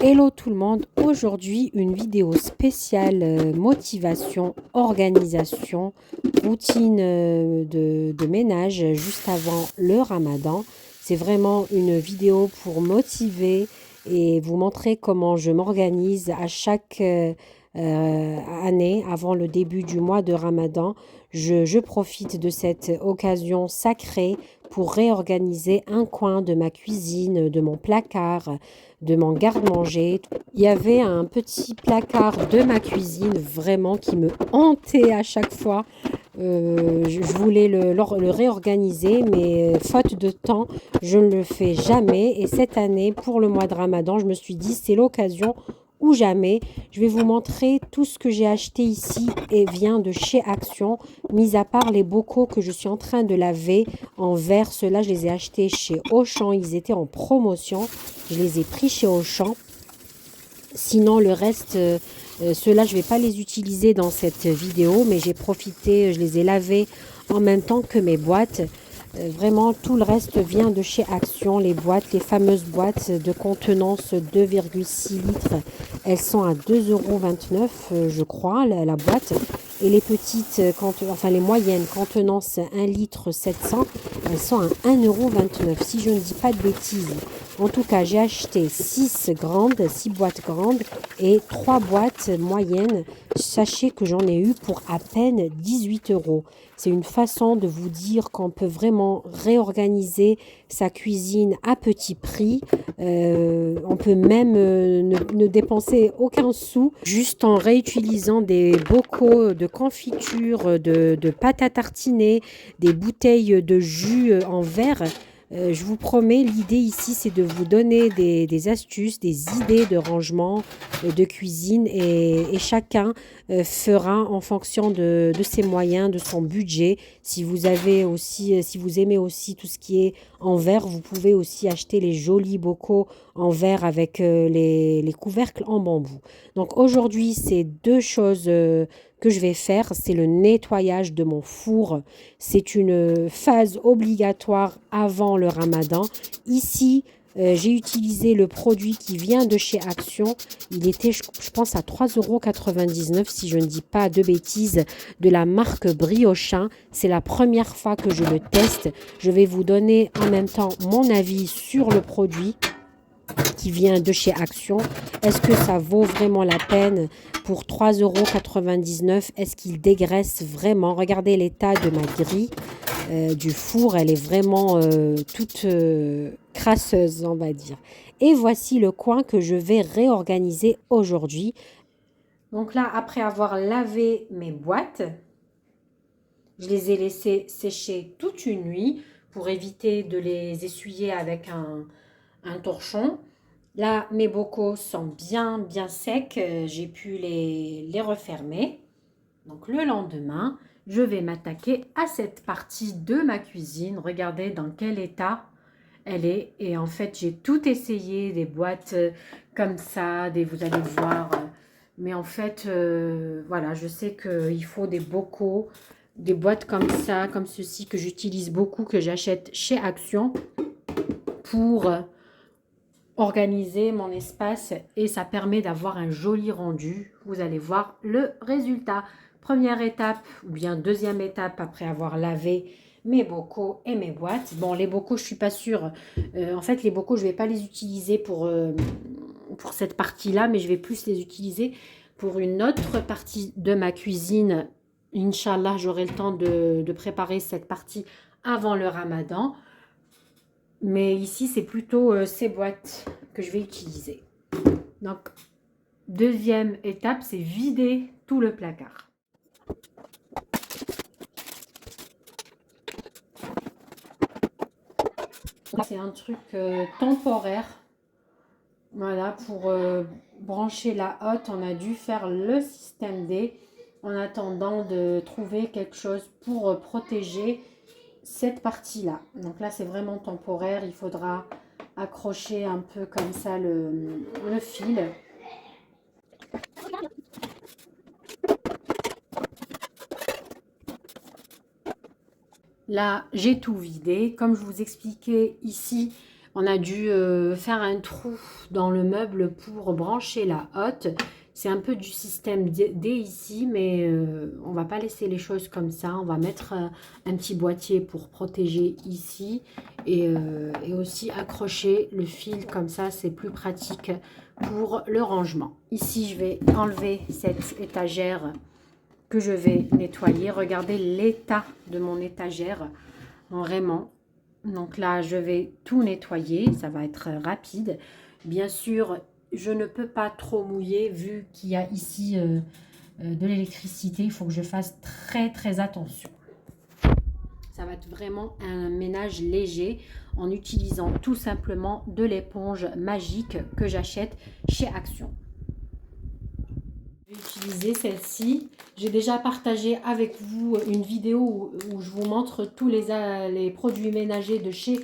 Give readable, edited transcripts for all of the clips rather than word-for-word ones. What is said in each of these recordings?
Hello tout le monde, aujourd'hui une vidéo spéciale motivation, organisation, routine de ménage juste avant le ramadan. C'est vraiment une vidéo pour motiver et vous montrer comment je m'organise à chaque année avant le début du mois de ramadan. Je profite de cette occasion sacrée pour réorganiser un coin de ma cuisine, de mon placard, de mon garde-manger. Il y avait un petit placard de ma cuisine vraiment qui me hantait à chaque fois. Je voulais le réorganiser, mais faute de temps, je ne le fais jamais. Et cette année, pour le mois de Ramadan, je me suis dit, c'est l'occasion ou jamais. Je vais vous montrer tout ce que j'ai acheté ici et vient de chez Action, mis à part les bocaux que je suis en train de laver en verre. Ceux-là, je les ai achetés chez Auchan. Ils étaient en promotion. Je les ai pris chez Auchan. Sinon, le reste, ceux-là, je ne vais pas les utiliser dans cette vidéo, mais j'ai profité, je les ai lavés en même temps que mes boîtes. Vraiment, tout le reste vient de chez Action. Les boîtes, les fameuses boîtes de contenance 2,6 litres, elles sont à 2,29 €, je crois, la boîte. Et les petites, enfin les moyennes contenance 1 litre 700, elles sont à 1,29 €, si je ne dis pas de bêtises. En tout cas, j'ai acheté 6 boîtes grandes et 3 boîtes moyennes. Sachez que j'en ai eu pour à peine 18 €. C'est une façon de vous dire qu'on peut vraiment réorganiser sa cuisine à petit prix. On peut même ne dépenser aucun sou juste en réutilisant des bocaux de confiture, de pâte à tartiner, des bouteilles de jus en verre. Je vous promets, l'idée ici, c'est de vous donner des astuces, des idées de rangement, de cuisine et chacun fera en fonction de ses moyens, de son budget. Si vous avez aussi, si vous aimez aussi tout ce qui est en verre, vous pouvez aussi acheter les jolis bocaux en verre avec les couvercles en bambou. Donc aujourd'hui, c'est deux choses que je vais faire. C'est le nettoyage de mon four. C'est une phase obligatoire avant le ramadan. Ici, j'ai utilisé le produit qui vient de chez Action. Il était, je pense, à 3,99 € si je ne dis pas de bêtises, de la marque Briochin. C'est la première fois que je le teste. Je vais vous donner en même temps mon avis sur le produit qui vient de chez Action. Est-ce que ça vaut vraiment la peine pour 3,99 €? Est-ce qu'il dégraisse vraiment? Regardez l'état de ma grille du four. Elle est vraiment toute crasseuse, on va dire. Et voici le coin que je vais réorganiser aujourd'hui. Donc là, après avoir lavé mes boîtes, je les ai laissées sécher toute une nuit pour éviter de les essuyer avec un torchon. Là, mes bocaux sont bien secs. J'ai pu les refermer. Donc le lendemain, je vais m'attaquer à cette partie de ma cuisine. Regardez dans quel état elle est. Et en fait, j'ai tout essayé, des boîtes comme ça, vous allez voir. Mais en fait, voilà, je sais qu'il faut des bocaux, des boîtes comme ça, comme ceci, que j'utilise beaucoup, que j'achète chez Action pour organiser mon espace et ça permet d'avoir un joli rendu. Vous allez voir le résultat. Première étape ou bien deuxième étape après avoir lavé mes bocaux et mes boîtes. Bon, les bocaux, je suis pas sûre. En fait, les bocaux, je vais pas les utiliser pour cette partie-là, mais je vais plus les utiliser pour une autre partie de ma cuisine. Inch'Allah, j'aurai le temps de préparer cette partie avant le ramadan. Mais ici, c'est plutôt ces boîtes que je vais utiliser. Donc, deuxième étape, c'est vider tout le placard. C'est un truc temporaire. Voilà, pour brancher la hotte, on a dû faire le système D en attendant de trouver quelque chose pour protéger cette partie-là. Donc là, c'est vraiment temporaire. Il faudra accrocher un peu comme ça le fil. Là, j'ai tout vidé. Comme je vous expliquais ici, On a dû faire un trou dans le meuble pour brancher la hotte. C'est un peu du système D ici, mais on va pas laisser les choses comme ça. On va mettre un petit boîtier pour protéger ici et aussi accrocher le fil comme ça. C'est plus pratique pour le rangement. Ici, je vais enlever cette étagère que je vais nettoyer. Regardez l'état de mon étagère, vraiment. Donc là, je vais tout nettoyer, ça va être rapide. Bien sûr, je ne peux pas trop mouiller vu qu'il y a ici de l'électricité. Il faut que je fasse très attention. Ça va être vraiment un ménage léger en utilisant tout simplement de l'éponge magique que j'achète chez Action. Je vais utiliser celle-ci. J'ai déjà partagé avec vous une vidéo où je vous montre tous les produits ménagers de chez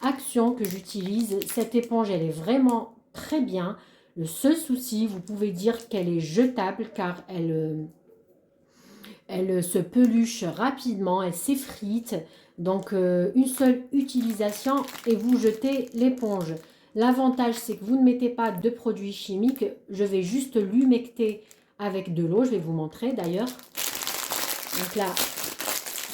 Action que j'utilise. Cette éponge, elle est vraiment très bien. Le seul souci, vous pouvez dire qu'elle est jetable car elle se peluche rapidement, elle s'effrite. Donc, une seule utilisation et vous jetez l'éponge. L'avantage, c'est que vous ne mettez pas de produits chimiques. Je vais juste l'humecter avec de l'eau. Je vais vous montrer d'ailleurs. Donc là,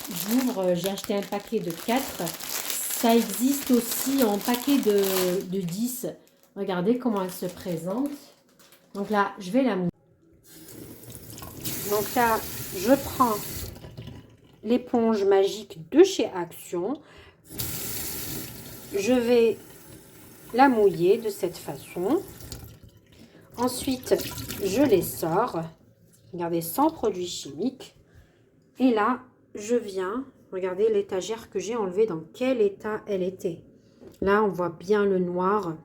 j'ouvre. J'ai acheté un paquet de 4. Ça existe aussi en paquet de 10. Regardez comment elle se présente. Donc là, je vais la mouiller. Donc là, je prends l'éponge magique de chez Action. Je vais la mouiller de cette façon. Ensuite, je les sors. Regardez, sans produits chimiques. Et là, je viens, regardez l'étagère que j'ai enlevée, dans quel état elle était. Là, on voit bien le noir.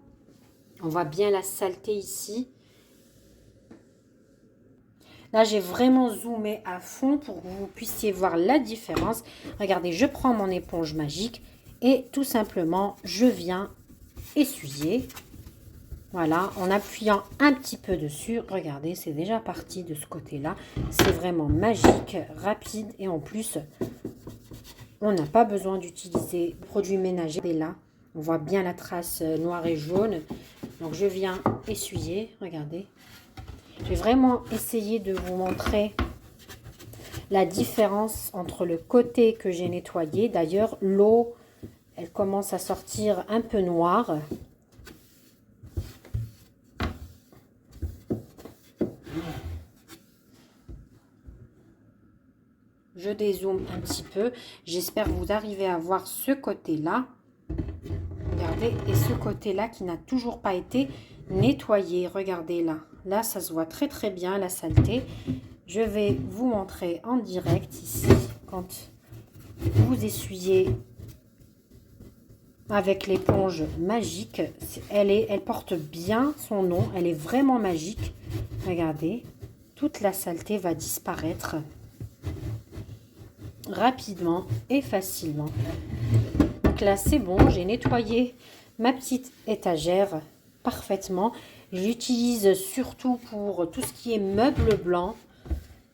On voit bien la saleté ici. Là, j'ai vraiment zoomé à fond pour que vous puissiez voir la différence. Regardez, je prends mon éponge magique et tout simplement, je viens essuyer. Voilà, en appuyant un petit peu dessus. Regardez, c'est déjà parti de ce côté-là. C'est vraiment magique, rapide et en plus, on n'a pas besoin d'utiliser produits ménagers. Et là, on voit bien la trace noire et jaune. Donc, je viens essuyer. Regardez. Je vais vraiment essayer de vous montrer la différence entre le côté que j'ai nettoyé. D'ailleurs, l'eau, elle commence à sortir un peu noire. Je dézoome un petit peu. J'espère que vous arrivez à voir ce côté-là. Regardez, et ce côté-là qui n'a toujours pas été nettoyé. Regardez là. Là, ça se voit très bien, la saleté. Je vais vous montrer en direct ici, quand vous essuyez avec l'éponge magique. Elle porte bien son nom. Elle est vraiment magique. Regardez, toute la saleté va disparaître rapidement et facilement. Donc là, c'est bon. J'ai nettoyé ma petite étagère parfaitement. J'utilise surtout pour tout ce qui est meubles blancs,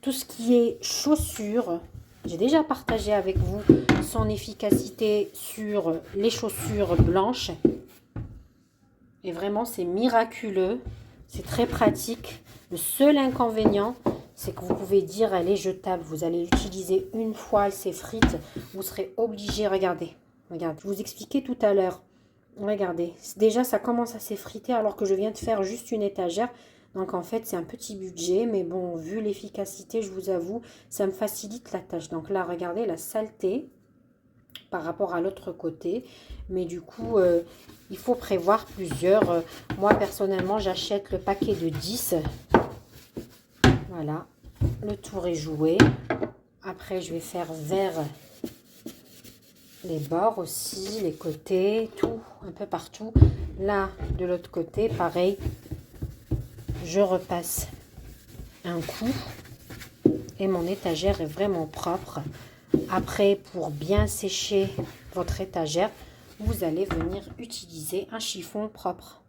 tout ce qui est chaussures. J'ai déjà partagé avec vous son efficacité sur les chaussures blanches. Et vraiment, c'est miraculeux. C'est très pratique. Le seul inconvénient, c'est que vous pouvez dire elle est jetable. Vous allez l'utiliser une fois, elle s'effrite. Vous serez obligé, regardez. Regardez, je vous expliquais tout à l'heure. Regardez, déjà ça commence à s'effriter alors que je viens de faire juste une étagère. Donc en fait c'est un petit budget, mais bon, vu l'efficacité, je vous avoue, ça me facilite la tâche. Donc là, regardez la saleté par rapport à l'autre côté. Mais du coup, il faut prévoir plusieurs. Moi personnellement, j'achète le paquet de 10. Voilà, le tour est joué. Après, je vais faire vers les bords aussi, les côtés, tout, un peu partout. Là, de l'autre côté, pareil, je repasse un coup et mon étagère est vraiment propre. Après, pour bien sécher votre étagère, vous allez venir utiliser un chiffon propre.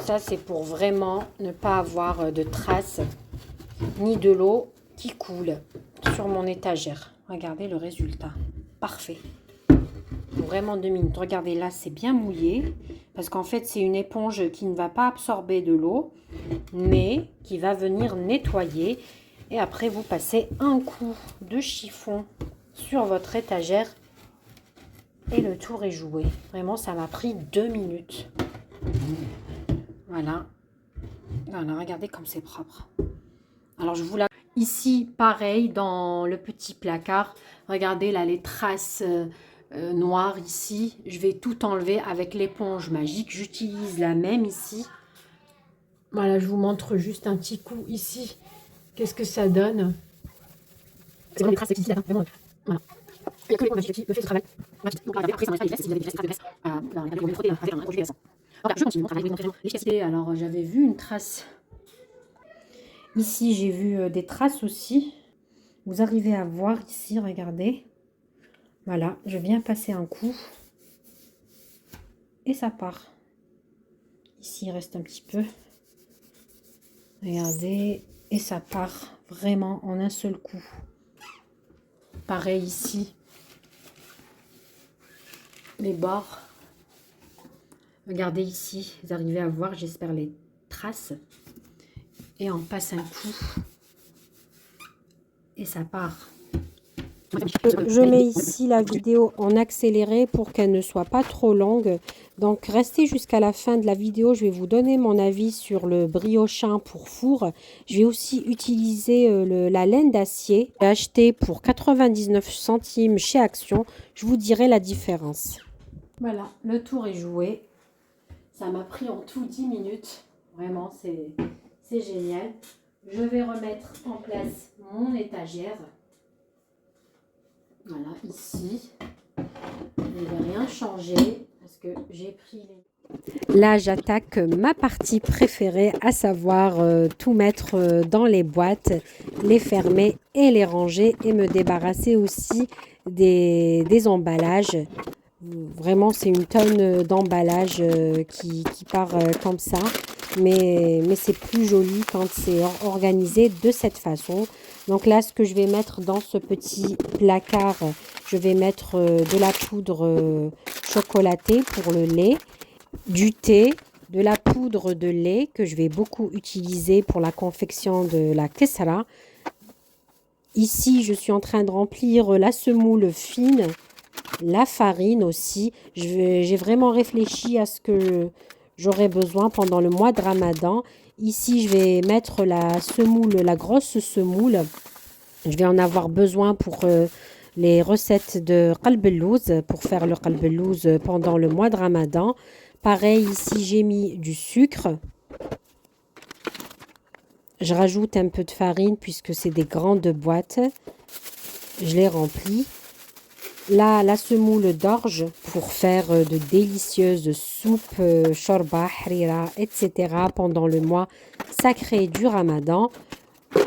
Ça, c'est pour vraiment ne pas avoir de traces ni de l'eau qui coule sur mon étagère. Regardez le résultat. Parfait. vraiment 2 minutes. Regardez, là, c'est bien mouillé. Parce qu'en fait, c'est une éponge qui ne va pas absorber de l'eau, mais qui va venir nettoyer. Et après, vous passez un coup de chiffon sur votre étagère. Et le tour est joué. Vraiment, ça m'a pris 2 minutes. Voilà. Voilà, regardez comme c'est propre. Alors, je vous la... Ici, pareil, dans le petit placard. Regardez, là, les traces noires ici. Je vais tout enlever avec l'éponge magique. J'utilise la même ici. Voilà, je vous montre juste un petit coup ici. Qu'est-ce que ça donne? C'est vraiment des traces ici, là, vraiment. Voilà. Il n'y a que l'éponge magique qui fait ce travail. Donc, regardez, après, ça n'enlève pas les graisses. Si vous avez des traces de graisse, regardez, vous pouvez frotter avec un produit graissant. Voilà, je continue mon travail. L'efficacité, alors, j'avais vu une trace. Ici, j'ai vu des traces aussi. Vous arrivez à voir ici, regardez. Voilà, je viens passer un coup. Et ça part. Ici, il reste un petit peu. Regardez. Et ça part vraiment en un seul coup. Pareil ici. Les bords. Regardez ici. Vous arrivez à voir, j'espère, les traces. Et on passe un coup. Et ça part. Je mets ici la vidéo en accéléré pour qu'elle ne soit pas trop longue. Donc, restez jusqu'à la fin de la vidéo. Je vais vous donner mon avis sur le briochin pour four. Je vais aussi utiliser la laine d'acier. J'ai acheté pour 99 centimes chez Action. Je vous dirai la différence. Voilà, le tour est joué. Ça m'a pris en tout 10 minutes. Vraiment, c'est génial. Je vais remettre en place mon étagère. Voilà, ici, je ne vais rien changer parce que j'ai pris les... Là, j'attaque ma partie préférée, à savoir tout mettre dans les boîtes, les fermer et les ranger et me débarrasser aussi des emballages. Vraiment, c'est une tonne d'emballage qui part comme ça. Mais c'est plus joli quand c'est organisé de cette façon. Donc là, ce que je vais mettre dans ce petit placard, je vais mettre de la poudre chocolatée pour le lait, du thé, de la poudre de lait que je vais beaucoup utiliser pour la confection de la kesra. Ici, je suis en train de remplir la semoule fine, la farine aussi. J'ai vraiment réfléchi à ce que j'aurais besoin pendant le mois de Ramadan. Ici, je vais mettre la semoule, la grosse semoule. Je vais en avoir besoin pour les recettes de qalbelouz, pour faire le qalbelouz pendant le mois de Ramadan. Pareil, ici, j'ai mis du sucre. Je rajoute un peu de farine puisque c'est des grandes boîtes. Je les remplis. Là, la semoule d'orge pour faire de délicieuses soupes, shorba, harira, etc. pendant le mois sacré du Ramadan.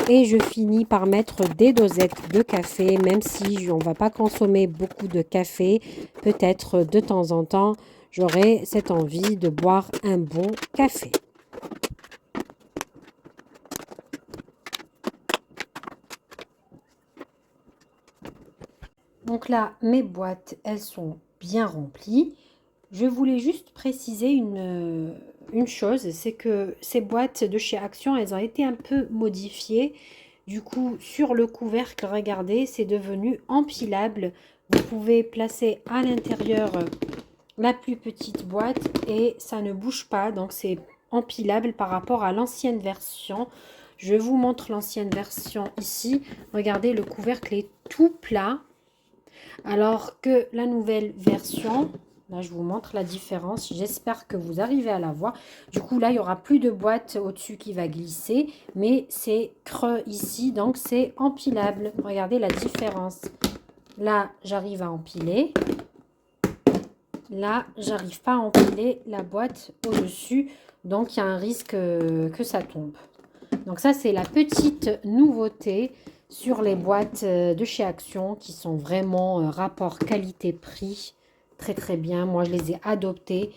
Et je finis par mettre des dosettes de café, même si on ne va pas consommer beaucoup de café. Peut-être de temps en temps, j'aurai cette envie de boire un bon café. Donc là, mes boîtes, elles sont bien remplies. Je voulais juste préciser une chose, c'est que ces boîtes de chez Action, elles ont été un peu modifiées. Du coup, sur le couvercle, regardez, c'est devenu empilable. Vous pouvez placer à l'intérieur la plus petite boîte et ça ne bouge pas. Donc, c'est empilable par rapport à l'ancienne version. Je vous montre l'ancienne version ici. Regardez, le couvercle est tout plat. Alors que la nouvelle version, là je vous montre la différence, j'espère que vous arrivez à la voir. Du coup là il n'y aura plus de boîte au-dessus qui va glisser, mais c'est creux ici, donc c'est empilable. Regardez la différence. Là j'arrive à empiler. Là j'arrive pas à empiler la boîte au-dessus, donc il y a un risque que ça tombe. Donc ça c'est la petite nouveauté sur les boîtes de chez Action qui sont vraiment rapport qualité-prix. Très très bien. Moi je les ai adoptées.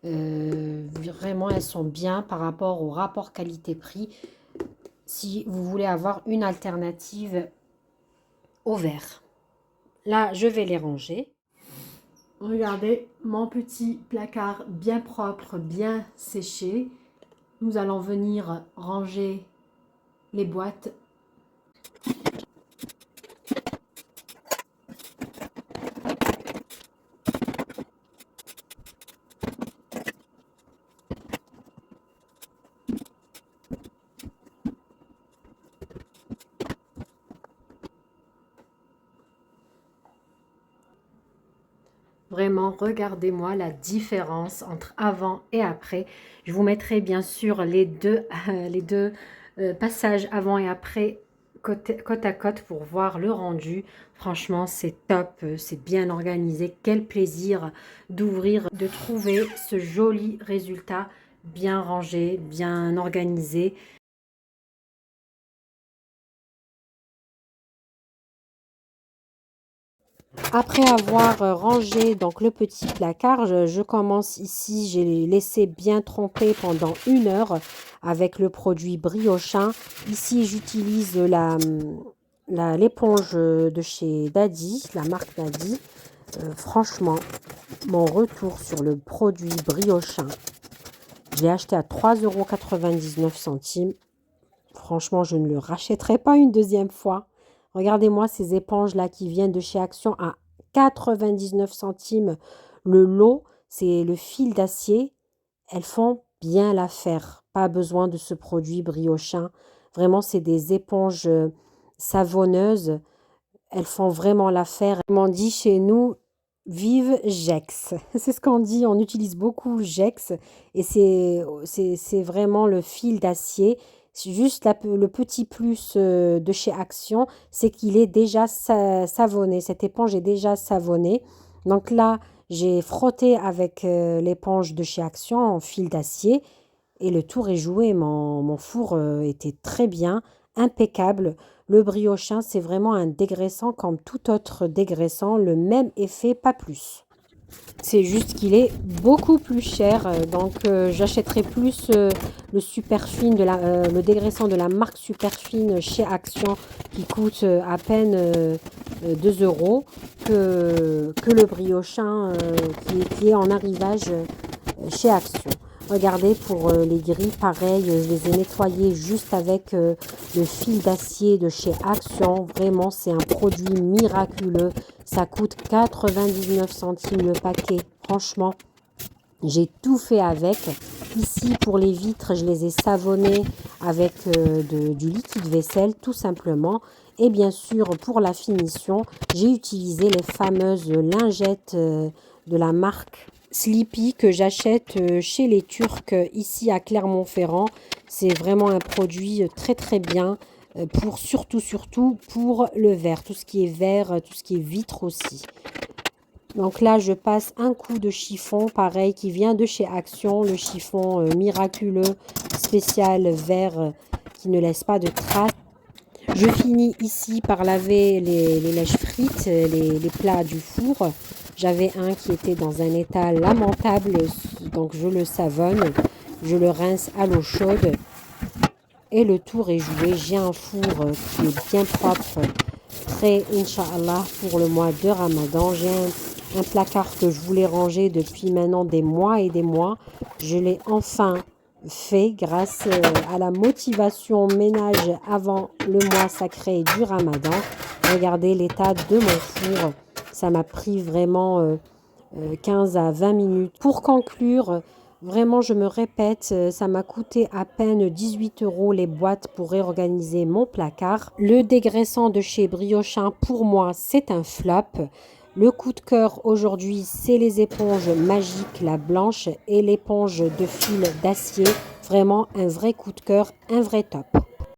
Vraiment elles sont bien par rapport au rapport qualité-prix. Si vous voulez avoir une alternative au verre. Là je vais les ranger. Regardez mon petit placard bien propre, bien séché. Nous allons venir ranger les boîtes. Vraiment, regardez-moi la différence entre avant et après. Je vous mettrai bien sûr les deux passages avant et après côte à côte pour voir le rendu. Franchement, c'est top, c'est bien organisé. Quel plaisir d'ouvrir, de trouver ce joli résultat bien rangé, bien organisé. Après avoir rangé donc le petit placard, je commence ici, j'ai laissé bien tremper pendant 1 heure avec le produit Briochin. Ici, j'utilise l'éponge de chez Daddy, la marque Daddy. Franchement, mon retour sur le produit Briochin, je l'ai acheté à 3,99 €. Franchement, je ne le rachèterai pas une deuxième fois. Regardez-moi ces éponges-là qui viennent de chez Action à 99 centimes le lot. C'est le fil d'acier. Elles font bien l'affaire. Pas besoin de ce produit Briochin. Vraiment, c'est des éponges savonneuses. Elles font vraiment l'affaire. Comme on dit chez nous, vive Gex. C'est ce qu'on dit. On utilise beaucoup Gex et c'est vraiment le fil d'acier. C'est juste le petit plus de chez Action, c'est qu'il est déjà savonné. Cette éponge est déjà savonnée. Donc là, j'ai frotté avec l'éponge de chez Action en fil d'acier et le tour est joué. Mon four était très bien, impeccable. Le Briochin, c'est vraiment un dégraissant comme tout autre dégraissant, le même effet, pas plus. C'est juste qu'il est beaucoup plus cher, donc j'achèterai plus le Superfine le dégraissant de la marque Superfine chez Action qui coûte à peine 2 € que le Briochin qui est en arrivage chez Action. Regardez pour les grilles, pareil, je les ai nettoyées juste avec le fil d'acier de chez Action. Vraiment, c'est un produit miraculeux. Ça coûte 99 centimes le paquet. Franchement, j'ai tout fait avec. Ici, pour les vitres, je les ai savonnées avec du liquide vaisselle, tout simplement. Et bien sûr, pour la finition, j'ai utilisé les fameuses lingettes de la marque Sleepy que j'achète chez les Turcs ici à Clermont-Ferrand. C'est vraiment un produit très très bien pour surtout pour le verre, tout ce qui est verre, tout ce qui est vitre aussi. Donc là, je passe un coup de chiffon, pareil, qui vient de chez Action, le chiffon miraculeux, spécial vert, qui ne laisse pas de traces. Je finis ici par laver les lèches frites, les plats du four. J'avais un qui était dans un état lamentable, donc je le savonne, je le rince à l'eau chaude et le tour est joué. J'ai un four qui est bien propre, prêt, Inch'Allah, pour le mois de Ramadan. J'ai un placard que je voulais ranger depuis maintenant des mois et des mois. Je l'ai enfin fait grâce à la motivation ménage avant le mois sacré du Ramadan. Regardez l'état de mon four. Ça m'a pris vraiment 15 à 20 minutes. Pour conclure, vraiment je me répète, ça m'a coûté à peine 18 € les boîtes pour réorganiser mon placard. Le dégraissant de chez Briochin, pour moi, c'est un flop. Le coup de cœur aujourd'hui, c'est les éponges magiques, la blanche et l'éponge de fil d'acier. Vraiment un vrai coup de cœur, un vrai top.